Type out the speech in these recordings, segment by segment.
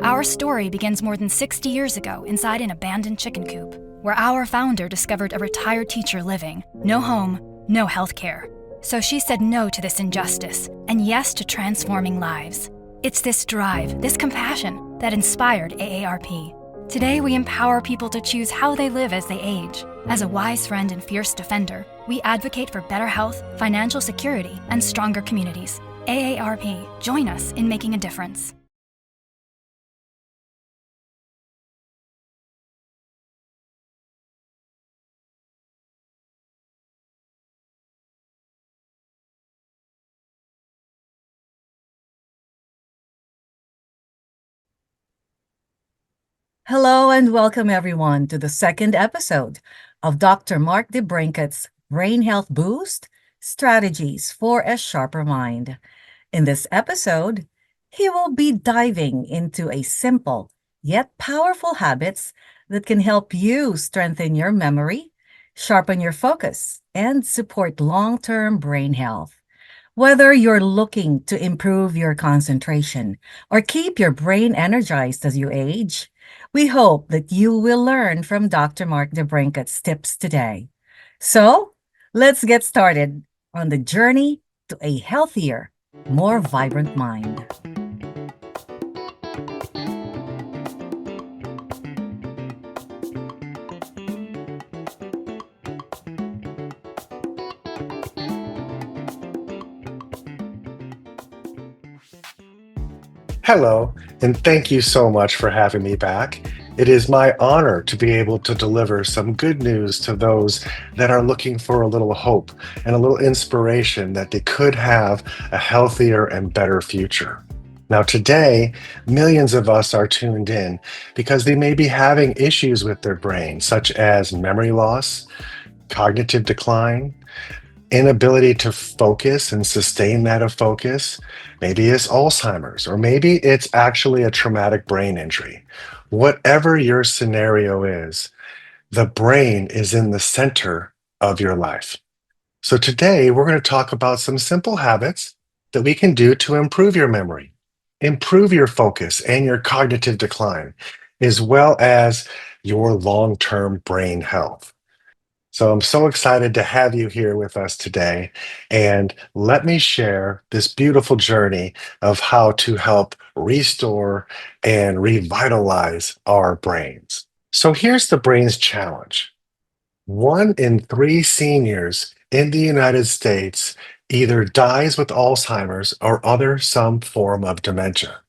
Our story begins more than 60 years ago inside an abandoned chicken coop, where our founder discovered a retired teacher living, no home, no health care. So she said no to this injustice and yes to transforming lives. It's this drive, this compassion, that inspired AARP. Today, we empower people to choose how they live as they age. As a wise friend and fierce defender, we advocate for better health, financial security, and stronger communities. AARP, join us in making a difference. Hello and welcome everyone to the second episode of Dr. Mark DeBrincat's Brain Health Boost Strategies for a Sharper Mind. In this episode, he will be diving into a simple yet powerful habits that can help you strengthen your memory, sharpen your focus, and support long-term brain health. Whether you're looking to improve your concentration or keep your brain energized as you age, we hope that you will learn from Dr. Mark DeBrincat's tips today. So, let's get started on the journey to a healthier, more vibrant mind. Hello, and thank you so much for having me back. It is my honor to be able to deliver some good news to those that are looking for a little hope and a little inspiration that they could have a healthier and better future. Now, today, millions of us are tuned in because they may be having issues with their brain, such as memory loss, cognitive decline, inability to focus and sustain that of focus. Maybe it's Alzheimer's, or maybe it's actually a traumatic brain injury. Whatever your scenario is, the brain is in the center of your life. So today we're going to talk about some simple habits that we can do to improve your memory, improve your focus and your cognitive decline, as well as your long-term brain health. So I'm so excited to have you here with us today. And let me share this beautiful journey of how to help restore and revitalize our brains. So here's the brain's challenge. 1 in 3 seniors in the United States either dies with Alzheimer's or other some form of dementia.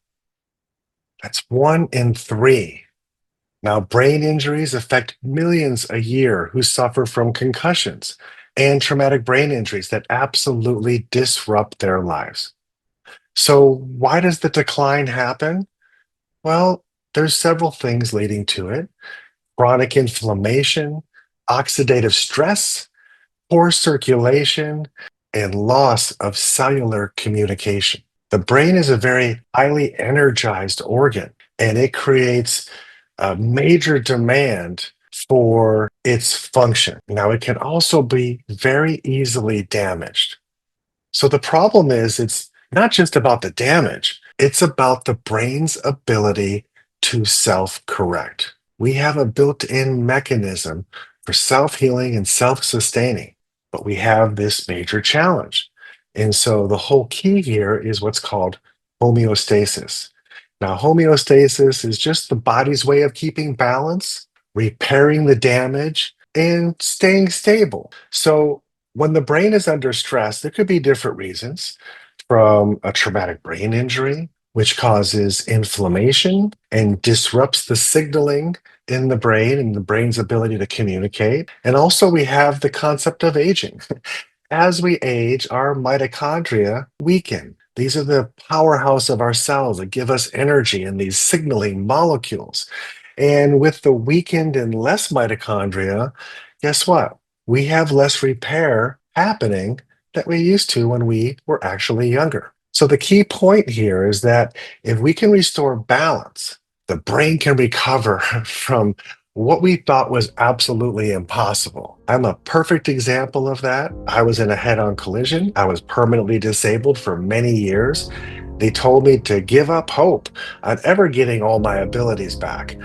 That's 1 in 3. Now, brain injuries affect millions a year who suffer from concussions and traumatic brain injuries that absolutely disrupt their lives. So, why does the decline happen? Well, there's several things leading to it: chronic inflammation, oxidative stress, poor circulation, and loss of cellular communication. The brain is a very highly energized organ, and it creates a major demand for its function. Now, it can also be very easily damaged. So the problem is, it's not just about the damage, it's about the brain's ability to self-correct. We have a built-in mechanism for self-healing and self-sustaining, but we have this major challenge. And so the whole key here is what's called homeostasis. Now, homeostasis is just the body's way of keeping balance, repairing the damage, and staying stable. So, when the brain is under stress, there could be different reasons, from a traumatic brain injury, which causes inflammation and disrupts the signaling in the brain and the brain's ability to communicate. And also, we have the concept of aging. As we age, our mitochondria weaken. These are the powerhouse of our cells that give us energy and these signaling molecules. And with the weakened and less mitochondria, guess what? We have less repair happening that we used to when we were actually younger. So the key point here is that if we can restore balance, the brain can recover from what we thought was absolutely impossible. I'm a perfect example of that. I was in a head-on collision. I was permanently disabled for many years. They told me to give up hope on ever getting all my abilities back.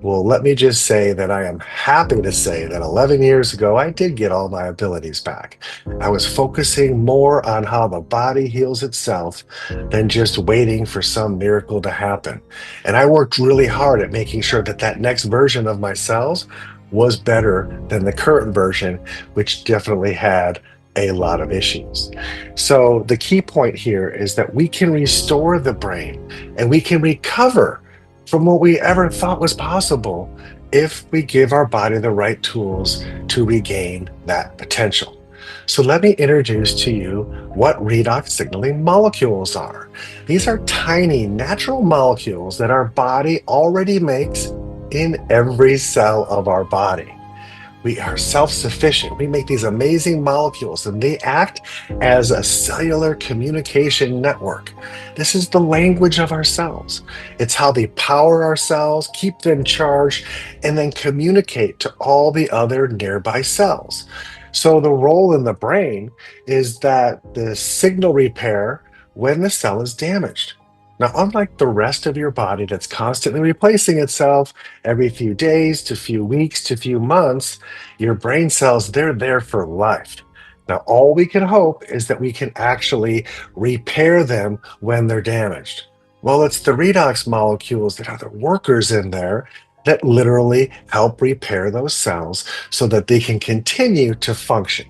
Well, let me just say that I am happy to say that 11 years ago, I did get all my abilities back. I was focusing more on how the body heals itself than just waiting for some miracle to happen. And I worked really hard at making sure that that next version of my cells was better than the current version, which definitely had a lot of issues. So, the key point here is that we can restore the brain and we can recover from what we ever thought was possible if we give our body the right tools to regain that potential. So, let me introduce to you what redox signaling molecules are. These are tiny natural molecules that our body already makes in every cell of our body. We are self sufficient. We make these amazing molecules and they act as a cellular communication network. This is the language of our cells. It's how they power our cells, keep them charged, and then communicate to all the other nearby cells. So, the role in the brain is that the signal repair when the cell is damaged. Now, unlike the rest of your body that's constantly replacing itself every few days to few weeks to few months, your brain cells, they're there for life. Now, all we can hope is that we can actually repair them when they're damaged. Well, it's the redox molecules that are the workers in there that literally help repair those cells so that they can continue to function.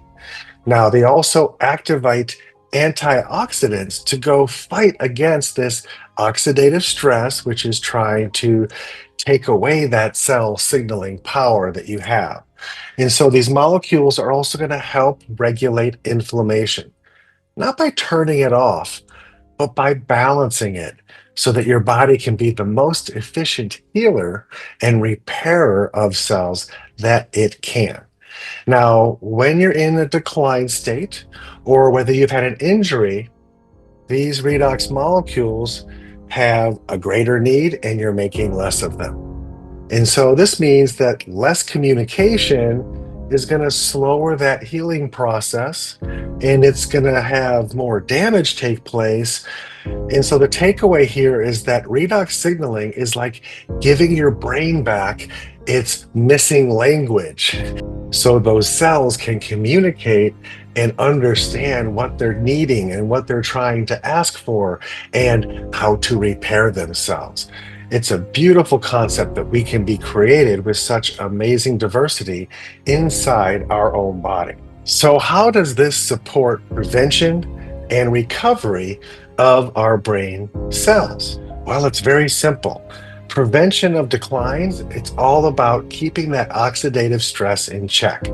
Now, they also activate antioxidants to go fight against this oxidative stress, which is trying to take away that cell signaling power that you have. And so these molecules are also going to help regulate inflammation, not by turning it off, but by balancing it so that your body can be the most efficient healer and repairer of cells that it can. Now, when you're in a decline state, or whether you've had an injury, these redox molecules have a greater need and you're making less of them. And so this means that less communication is going to slower that healing process and it's going to have more damage take place. And so the takeaway here is that redox signaling is like giving your brain back its missing language. So those cells can communicate and understand what they're needing and what they're trying to ask for and how to repair themselves. It's a beautiful concept that we can be created with such amazing diversity inside our own body. So, how does this support prevention and recovery of our brain cells? Well, it's very simple. Prevention of declines, it's all about keeping that oxidative stress in check.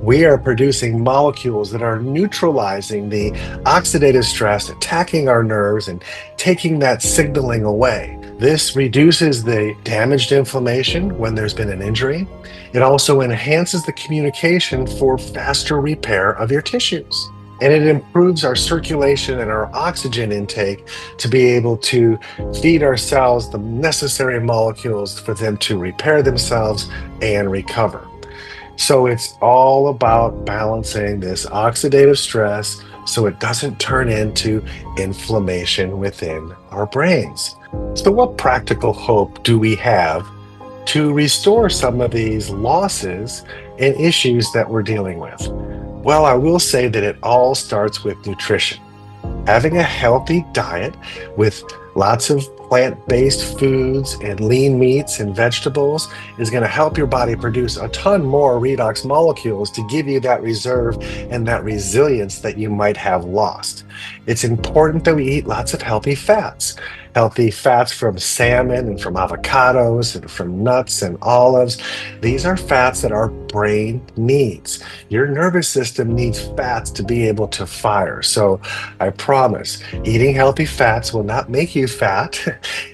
We are producing molecules that are neutralizing the oxidative stress, attacking our nerves, and taking that signaling away. This reduces the damaged inflammation when there's been an injury. It also enhances the communication for faster repair of your tissues. And it improves our circulation and our oxygen intake to be able to feed our cells the necessary molecules for them to repair themselves and recover. So it's all about balancing this oxidative stress so it doesn't turn into inflammation within our brains. So, what practical hope do we have to restore some of these losses and issues that we're dealing with? Well, I will say that it all starts with nutrition. Having a healthy diet with lots of plant-based foods and lean meats and vegetables is going to help your body produce a ton more redox molecules to give you that reserve and that resilience that you might have lost. It's important that we eat lots of healthy fats from salmon and from avocados and from nuts and olives. These are fats that our brain needs. Your nervous system needs fats to be able to fire. So I promise, eating healthy fats will not make you fat.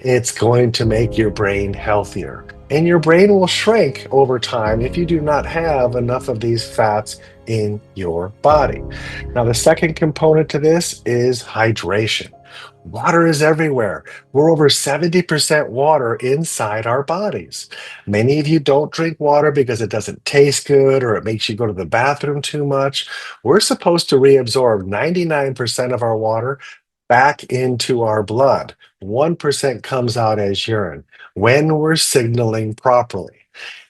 It's going to make your brain healthier. And your brain will shrink over time if you do not have enough of these fats in your body. Now, the second component to this is hydration. Water is everywhere. We're over 70% water inside our bodies. Many of you don't drink water because it doesn't taste good or it makes you go to the bathroom too much. We're supposed to reabsorb 99% of our water back into our blood. 1% comes out as urine when we're signaling properly.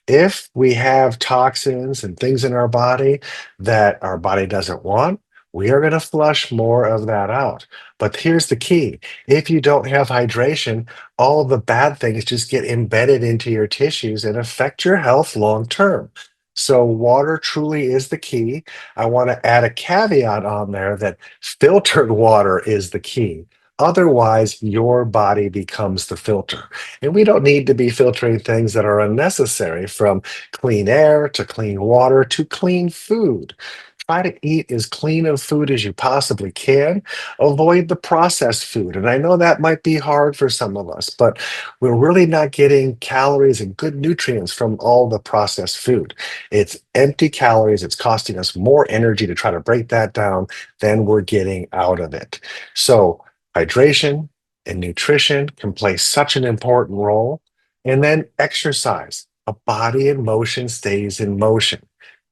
If we have toxins and things in our body that our body doesn't want, we are going to flush more of that out. But here's the key: if you don't have hydration, all the bad things just get embedded into your tissues and affect your health long term. So, water truly is the key. I want to add a caveat on there that filtered water is the key. Otherwise, your body becomes the filter. And we don't need to be filtering things that are unnecessary, from clean air to clean water to clean food. Try to eat as clean of food as you possibly can. Avoid the processed food. And I know that might be hard for some of us, but we're really not getting calories and good nutrients from all the processed food. It's empty calories. It's costing us more energy to try to break that down than we're getting out of it. So, hydration and nutrition can play such an important role. And then exercise. A body in motion stays in motion.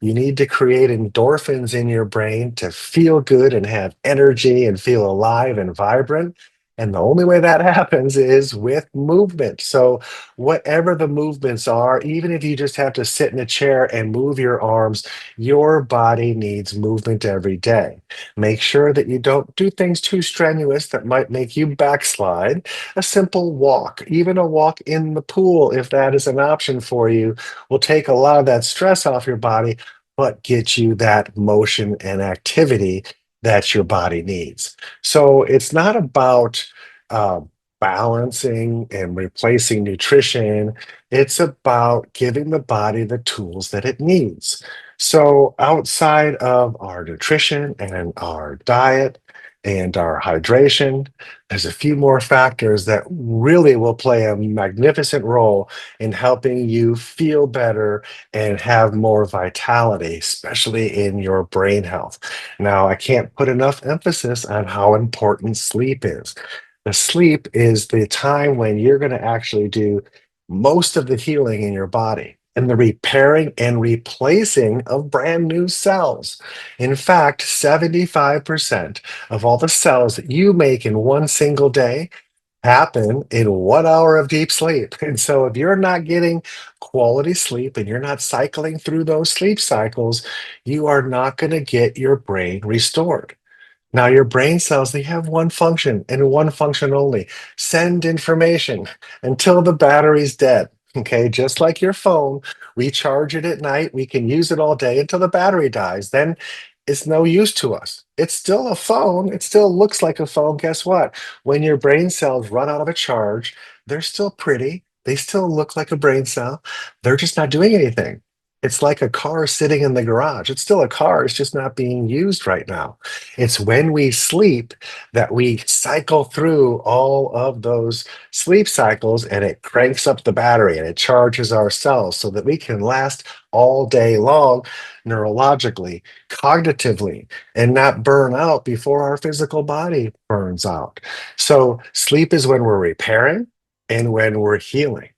You need to create endorphins in your brain to feel good and have energy and feel alive and vibrant. And the only way that happens is with movement. So, whatever the movements are, even if you just have to sit in a chair and move your arms, your body needs movement every day. Make sure that you don't do things too strenuous that might make you backslide. A simple walk, even a walk in the pool, if that is an option for you, will take a lot of that stress off your body, but get you that motion and activity that your body needs. So it's not about uh, balancing and replacing nutrition. It's about giving the body the tools that it needs. So, outside of our nutrition and our diet and our hydration, there's a few more factors that really will play a magnificent role in helping you feel better and have more vitality, especially in your brain health. Now, I can't put enough emphasis on how important sleep is. The sleep is the time when you're going to actually do most of the healing in your body and the repairing and replacing of brand new cells. In fact, 75% of all the cells that you make in one single day happen in 1 hour of deep sleep. And so, if you're not getting quality sleep and you're not cycling through those sleep cycles, you are not going to get your brain restored. Now, your brain cells, they have one function and one function only: send information until the battery's dead. Okay, just like your phone, we charge it at night, we can use it all day until the battery dies. Then it's no use to us. It's still a phone, it still looks like a phone. Guess what? When your brain cells run out of a charge, they're still pretty, they still look like a brain cell, they're just not doing anything. It's like a car sitting in the garage. It's still a car, it's just not being used right now. It's when we sleep that we cycle through all of those sleep cycles, and it cranks up the battery and it charges our cells so that we can last all day long neurologically, cognitively, and not burn out before our physical body burns out. So, sleep is when we're repairing and when we're healing.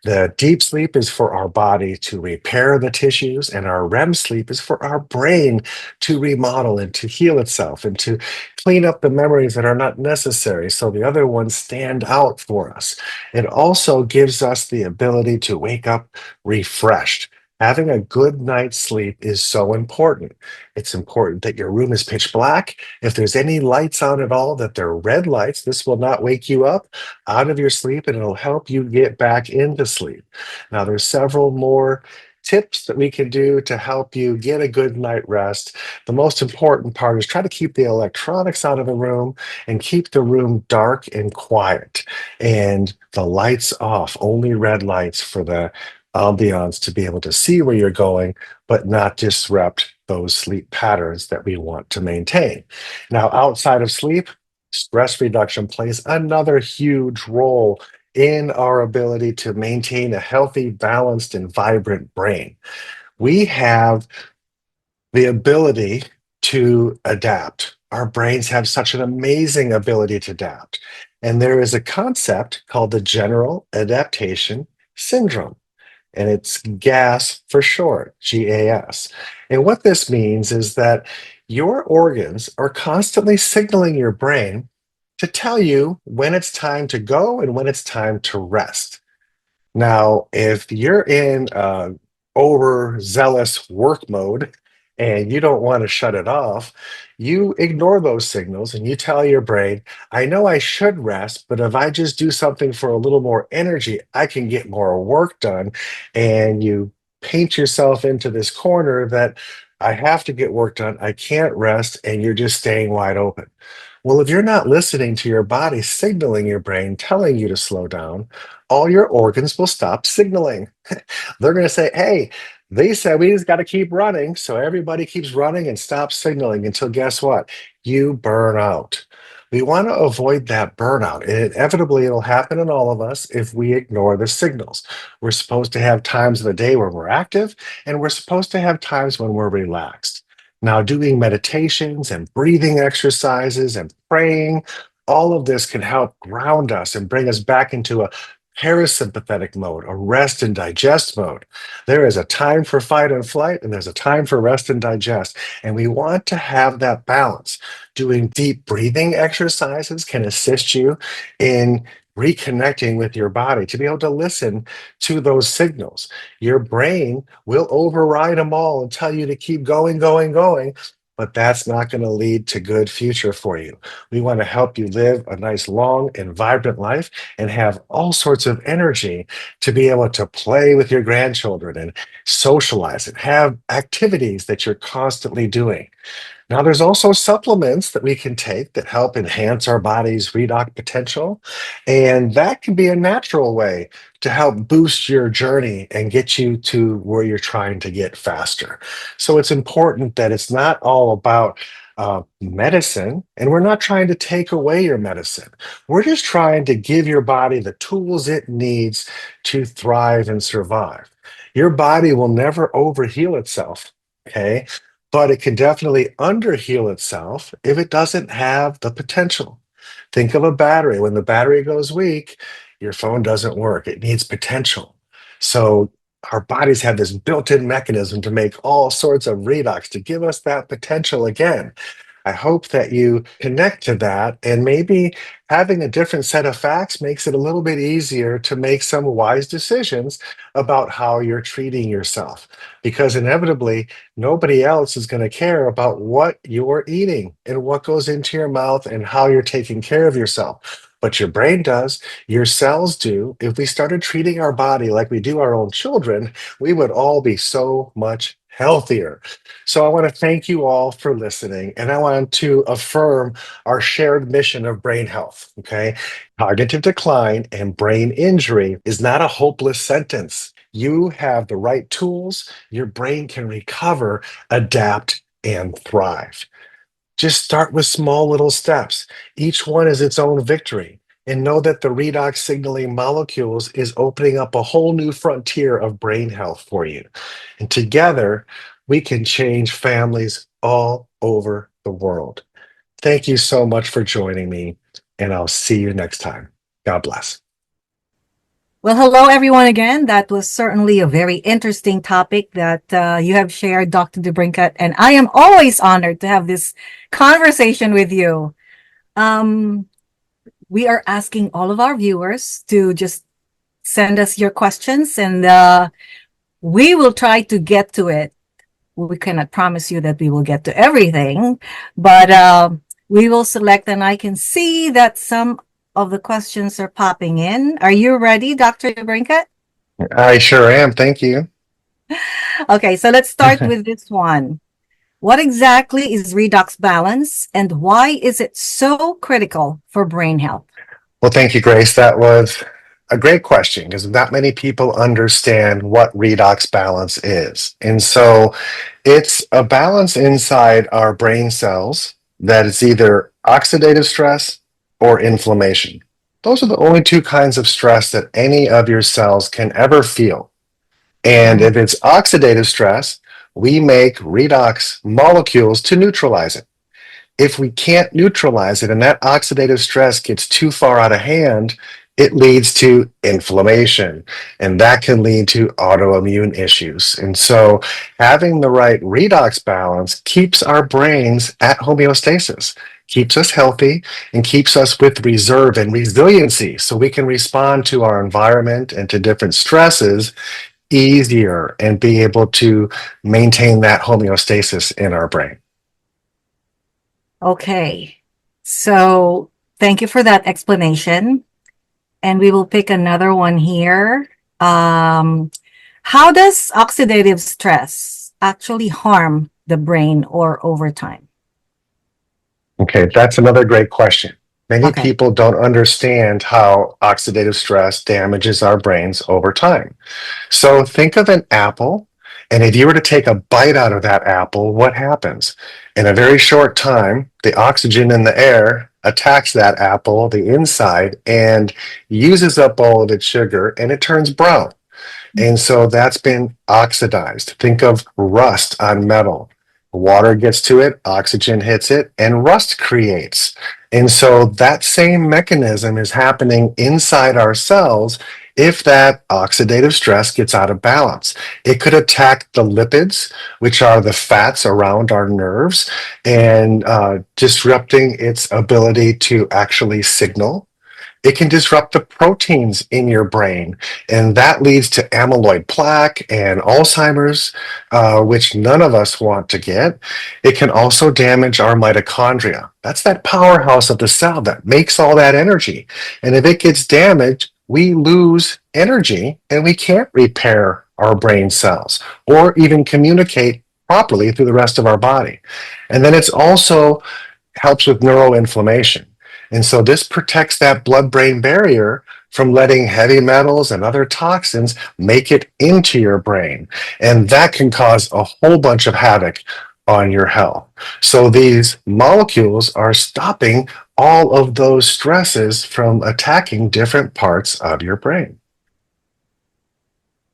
The deep sleep is for our body to repair the tissues, and our REM sleep is for our brain to remodel and to heal itself and to clean up the memories that are not necessary so the other ones stand out for us. It also gives us the ability to wake up refreshed. Having a good night's sleep is so important. It's important that your room is pitch black. If there's any lights on at all, that they're red lights. This will not wake you up out of your sleep, and it'll help you get back into sleep. Now, there's several more tips that we can do to help you get a good night rest. The most important part is try to keep the electronics out of the room and keep the room dark and quiet and the lights off, only red lights for the ambiance to be able to see where you're going, but not disrupt those sleep patterns that we want to maintain. Now, outside of sleep, stress reduction plays another huge role in our ability to maintain a healthy, balanced, and vibrant brain. We have the ability to adapt. Our brains have such an amazing ability to adapt. And there is a concept called the general adaptation syndrome, and it's GAS for short, GAS. And what this means is that your organs are constantly signaling your brain to tell you when it's time to go and when it's time to rest. Now, if you're in overzealous work mode and you don't want to shut it off, you ignore those signals and you tell your brain, I know I should rest, but if I just do something for a little more energy, I can get more work done. And you paint yourself into this corner that I have to get work done, I can't rest, and you're just staying wide open. Well, if you're not listening to your body signaling your brain, telling you to slow down, all your organs will stop signaling. They're going to say, hey, they said we just got to keep running. So everybody keeps running and stops signaling until guess what? You burn out. We want to avoid that burnout. And inevitably, it'll happen in all of us if we ignore the signals. We're supposed to have times of the day where we're active, and we're supposed to have times when we're relaxed. Now, doing meditations and breathing exercises and praying, all of this can help ground us and bring us back into a parasympathetic mode, a rest and digest mode. There is a time for fight and flight, and there's a time for rest and digest. And we want to have that balance. Doing deep breathing exercises can assist you in reconnecting with your body to be able to listen to those signals. Your brain will override them all and tell you to keep going, going, going. But that's not going to lead to good future for you. We want to help you live a nice, long, and vibrant life and have all sorts of energy to be able to play with your grandchildren and socialize and have activities that you're constantly doing. Now, there's also supplements that we can take that help enhance our body's redox potential. And that can be a natural way to help boost your journey and get you to where you're trying to get faster. So it's important that it's not all about medicine, and we're not trying to take away your medicine. We're just trying to give your body the tools it needs to thrive and survive. Your body will never overheal itself. Okay. But it can definitely underheal itself if it doesn't have the potential. Think of a battery. When the battery goes weak, your phone doesn't work. It needs potential. So our bodies have this built-in mechanism to make all sorts of redox to give us that potential again. I hope that you connect to that, and maybe having a different set of facts makes it a little bit easier to make some wise decisions about how you're treating yourself. Because inevitably, nobody else is going to care about what you're eating and what goes into your mouth and how you're taking care of yourself. But your brain does, your cells do. If we started treating our body like we do our own children, we would all be so much healthier. So I want to thank you all for listening, and I want to affirm our shared mission of brain health. Okay. Cognitive decline and brain injury is not a hopeless sentence. You have the right tools, your brain can recover, adapt, and thrive. Just start with small little steps. Each one is its own victory. And know that the redox signaling molecules is opening up a whole new frontier of brain health for you. And together, we can change families all over the world. Thank you so much for joining me, and I'll see you next time. God bless. Well, hello, everyone, again. That was certainly a very interesting topic that you have shared, Dr. DeBrincat, and I am always honored to have this conversation with you. We are asking all of our viewers to just send us your questions, and we will try to get to it. We cannot promise you that we will get to everything, but we will select, and I can see that some of the questions are popping in. Are you ready, Dr. DeBrincat? I sure am. Thank you. Okay, so let's start with this one. What exactly is redox balance, and why is it so critical for brain health? Well, thank you, Grace. That was a great question because not many people understand what redox balance is. And so it's a balance inside our brain cells that is either oxidative stress or inflammation. Those are the only two kinds of stress that any of your cells can ever feel. And if it's oxidative stress, we make redox molecules to neutralize it. If we can't neutralize it and that oxidative stress gets too far out of hand, it leads to inflammation, and that can lead to autoimmune issues. And so having the right redox balance keeps our brains at homeostasis. keeps us healthy, and keeps us with reserve and resiliency so we can respond to our environment and to different stresses easier and be able to maintain that homeostasis in our brain. Okay. So thank you for that explanation. And we will pick another one here. How does oxidative stress actually harm the brain or over time? Okay, that's another great question. Many Okay. people don't understand how oxidative stress damages our brains over time. So think of an apple, and if you were to take a bite out of that apple, what happens? In a very short time, the oxygen in the air attacks that apple, the inside, and uses up all of its sugar, and it turns brown. And so that's been oxidized. Think of rust on metal. Water gets to it, oxygen hits it, and rust creates. And so that same mechanism is happening inside our cells if that oxidative stress gets out of balance. It could attack the lipids, which are the fats around our nerves, and disrupting its ability to actually signal. It can disrupt the proteins in your brain, and that leads to amyloid plaque and Alzheimer's, which none of us want to get. It can also damage our mitochondria. That's that powerhouse of the cell that makes all that energy. And if it gets damaged, we lose energy and we can't repair our brain cells or even communicate properly through the rest of our body. And then it's also helps with neuroinflammation. And so this protects that blood-brain barrier from letting heavy metals and other toxins make it into your brain. And that can cause a whole bunch of havoc on your health. So these molecules are stopping all of those stresses from attacking different parts of your brain.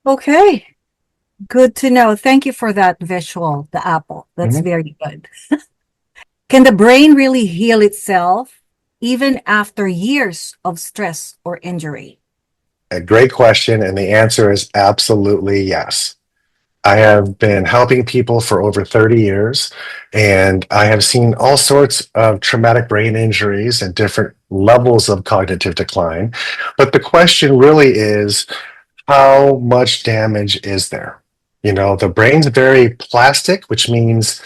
Okay. Good to know. Thank you for that visual, the apple. That's very good. Can the brain really heal itself even after years of stress or injury? A great question, and the answer is absolutely yes. I have been helping people for over 30 years, and I have seen all sorts of traumatic brain injuries and different levels of cognitive decline. But the question really is, how much damage is there? You know, the brain's very plastic, which means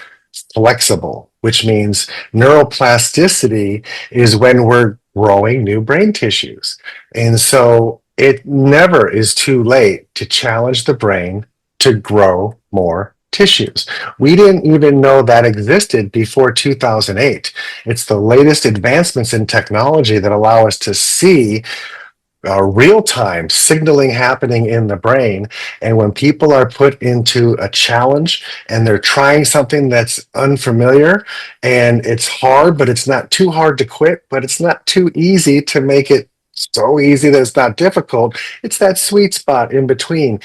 flexible, which means neuroplasticity is when we're growing new brain tissues. And so it never is too late to challenge the brain to grow more tissues. We didn't even know that existed before 2008. It's the latest advancements in technology that allow us to see real-time signaling happening in the brain. And when people are put into a challenge and they're trying something that's unfamiliar and it's hard, but it's not too hard to quit, but it's not too easy to make it so easy that it's not difficult. It's that sweet spot in between.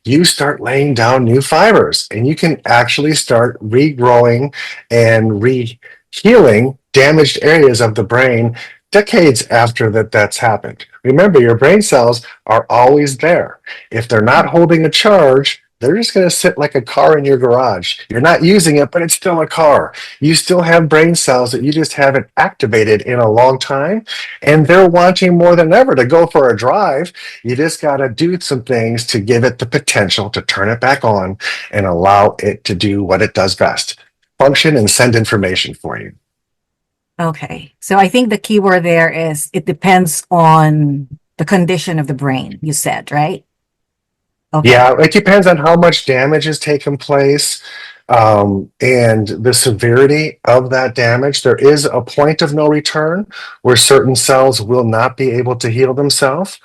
You start laying down new fibers and you can actually start regrowing and re-healing damaged areas of the brain decades after that's happened. Remember, your brain cells are always there. If they're not holding a charge, they're just going to sit like a car in your garage. You're not using it, but it's still a car. You still have brain cells that you just haven't activated in a long time, and they're wanting more than ever to go for a drive. You just got to do some things to give it the potential to turn it back on and allow it to do what it does best, function and send information for you. Okay. So I think the key word there is it depends on the condition of the brain, you said, right? Okay. Yeah, it depends on how much damage has taken place, and the severity of that damage. There is a point of no return where certain cells will not be able to heal themselves.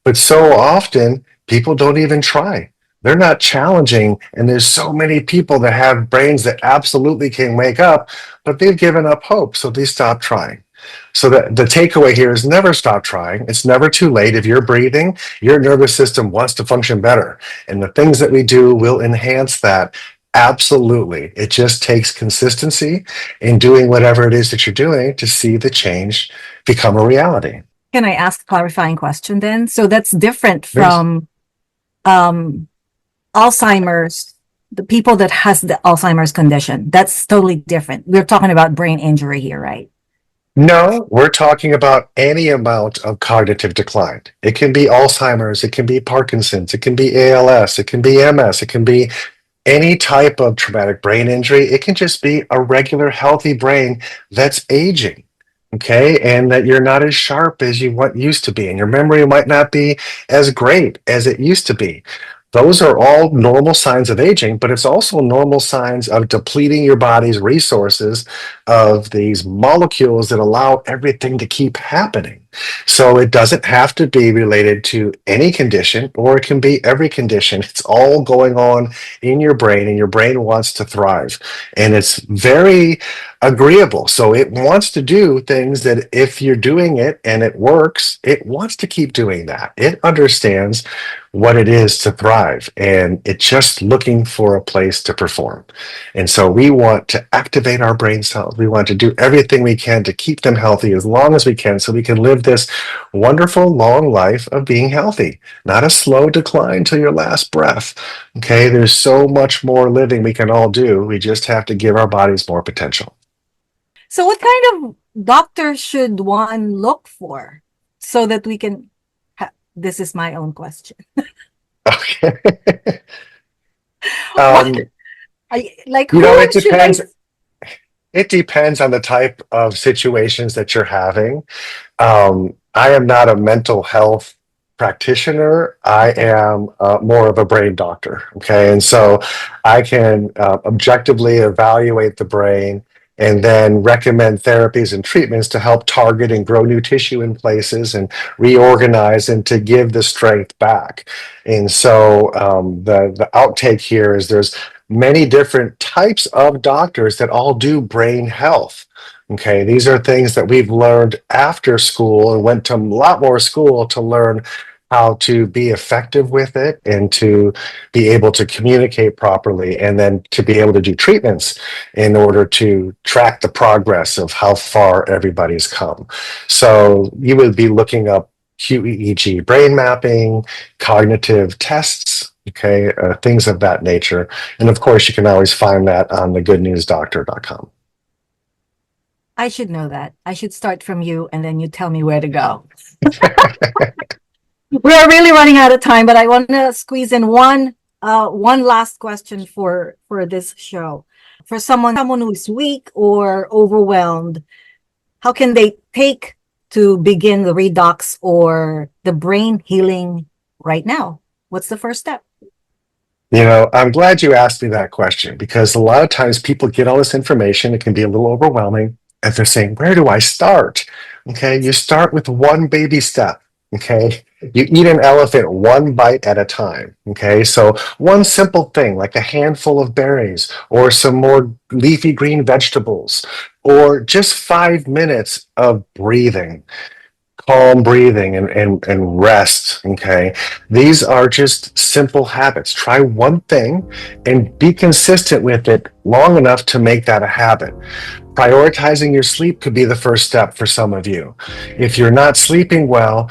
But so often people don't even try. They're not challenging. And there's so many people that have brains that absolutely can wake up, but they've given up hope. So they stop trying. So the takeaway here is never stop trying. It's never too late. If you're breathing, your nervous system wants to function better. And the things that we do will enhance that. Absolutely. It just takes consistency in doing whatever it is that you're doing to see the change become a reality. Can I ask a clarifying question then? So that's different Please. from Alzheimer's, the people that has the Alzheimer's condition. That's totally different. We're talking about brain injury here, right? No, we're talking about any amount of cognitive decline. It can be Alzheimer's, it can be Parkinson's, it can be ALS, it can be MS, it can be any type of traumatic brain injury. It can just be a regular healthy brain that's aging. Okay, and that you're not as sharp as you what used to be, and your memory might not be as great as it used to be. Those are all normal signs of aging, but it's also normal signs of depleting your body's resources of these molecules that allow everything to keep happening. So it doesn't have to be related to any condition, or it can be every condition. It's all going on in your brain, and your brain wants to thrive. And it's very agreeable. So it wants to do things that if you're doing it and it works, it wants to keep doing that. It understands what it is to thrive, and it's just looking for a place to perform. And so we want to activate our brain cells. We want to do everything we can to keep them healthy as long as we can so we can live this wonderful long life of being healthy, not a slow decline till your last breath. Okay, there's so much more living we can all do. We just have to give our bodies more potential. So, what kind of doctor should one look for so that we can? This is my own question. Okay. What, um, like, you know, who it should I? depends. It depends on the type of situations that you're having. I am not a mental health practitioner. I Okay. am more of a brain doctor. Okay. And so I can objectively evaluate the brain and then recommend therapies and treatments to help target and grow new tissue in places and reorganize and to give the strength back. And so the outtake here is there's many different types of doctors that all do brain health. Okay, these are things that we've learned after school and went to a lot more school to learn how to be effective with it and to be able to communicate properly and then to be able to do treatments in order to track the progress of how far everybody's come. So you would be looking up QEEG brain mapping, cognitive tests, okay, things of that nature. And of course, you can always find that on thegoodnewsdoctor.com. I should know that. I should start from you, and then you tell me where to go. We are really running out of time, but I want to squeeze in one last question for this show. For someone who is weak or overwhelmed, how can they take to begin the redox or the brain healing right now? What's the first step? You know, I'm glad you asked me that question because a lot of times people get all this information. It can be a little overwhelming. And they're saying, where do I start? Okay, you start with one baby step. Okay, you eat an elephant one bite at a time. Okay, so one simple thing like a handful of berries or some more leafy green vegetables or just 5 minutes of breathing, calm breathing and rest. Okay, these are just simple habits. Try one thing and be consistent with it long enough to make that a habit. Prioritizing your sleep could be the first step for some of you. If you're not sleeping well,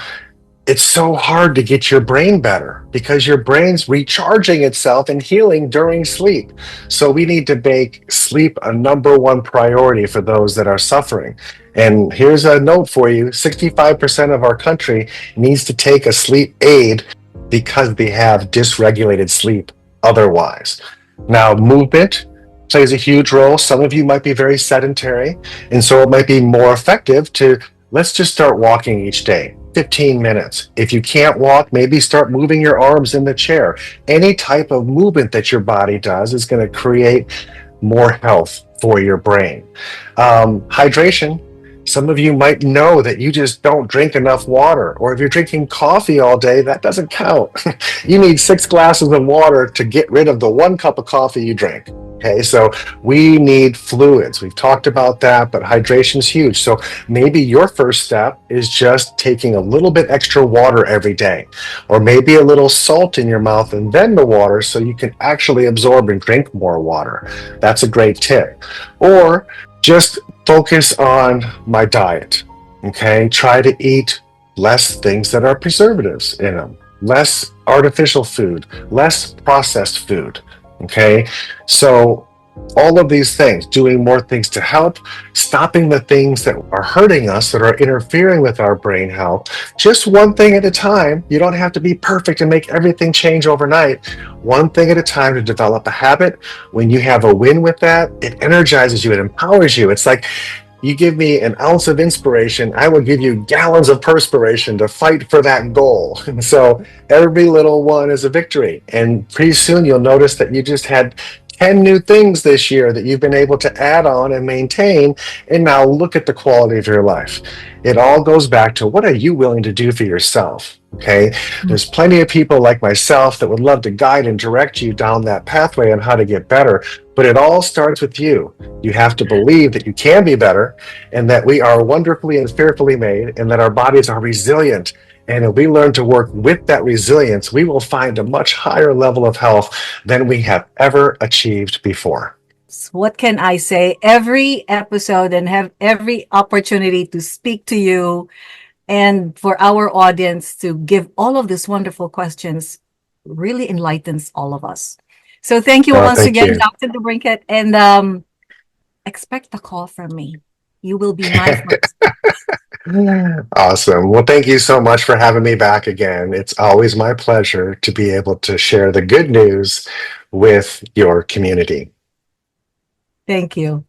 it's so hard to get your brain better because your brain's recharging itself and healing during sleep. So we need to make sleep a number one priority for those that are suffering. And here's a note for you: 65% of our country needs to take a sleep aid because they have dysregulated sleep otherwise. Now, movement plays a huge role. Some of you might be very sedentary, and so it might be more effective to let's just start walking each day. 15 minutes. If you can't walk, maybe start moving your arms in the chair. Any type of movement that your body does is going to create more health for your brain. Hydration. Some of you might know that you just don't drink enough water, or if you're drinking coffee all day, that doesn't count. You need 6 glasses of water to get rid of the 1 cup of coffee you drink. Okay, so we need fluids. We've talked about that, but hydration is huge. So maybe your first step is just taking a little bit extra water every day, or maybe a little salt in your mouth and then the water so you can actually absorb and drink more water. That's a great tip. Or just focus on my diet. Okay, try to eat less things that are preservatives in them, less artificial food, less processed food. Okay, so All of these things, doing more things to help, stopping the things that are hurting us, that are interfering with our brain health, just one thing at a time. You don't have to be perfect and make everything change overnight. One thing at a time to develop a habit. When you have a win with that, it energizes you, it empowers you. It's like, you give me an ounce of inspiration, I will give you gallons of perspiration to fight for that goal. And so every little one is a victory. And pretty soon you'll notice that you just had 10 new things this year that you've been able to add on and maintain. And now look at the quality of your life. It all goes back to, what are you willing to do for yourself? Okay. There's plenty of people like myself that would love to guide and direct you down that pathway on how to get better. But it all starts with you. You have to believe that you can be better, and that we are wonderfully and fearfully made, and that our bodies are resilient. And if we learn to work with that resilience, we will find a much higher level of health than we have ever achieved before. What can I say? Every episode and have every opportunity to speak to you and for our audience to give all of these wonderful questions really enlightens all of us. So thank you once Thank again, you. Dr. DeBrincat, and expect a call from me. You will be my first. Awesome. Well, thank you so much for having me back again. It's always my pleasure to be able to share the good news with your community. Thank you.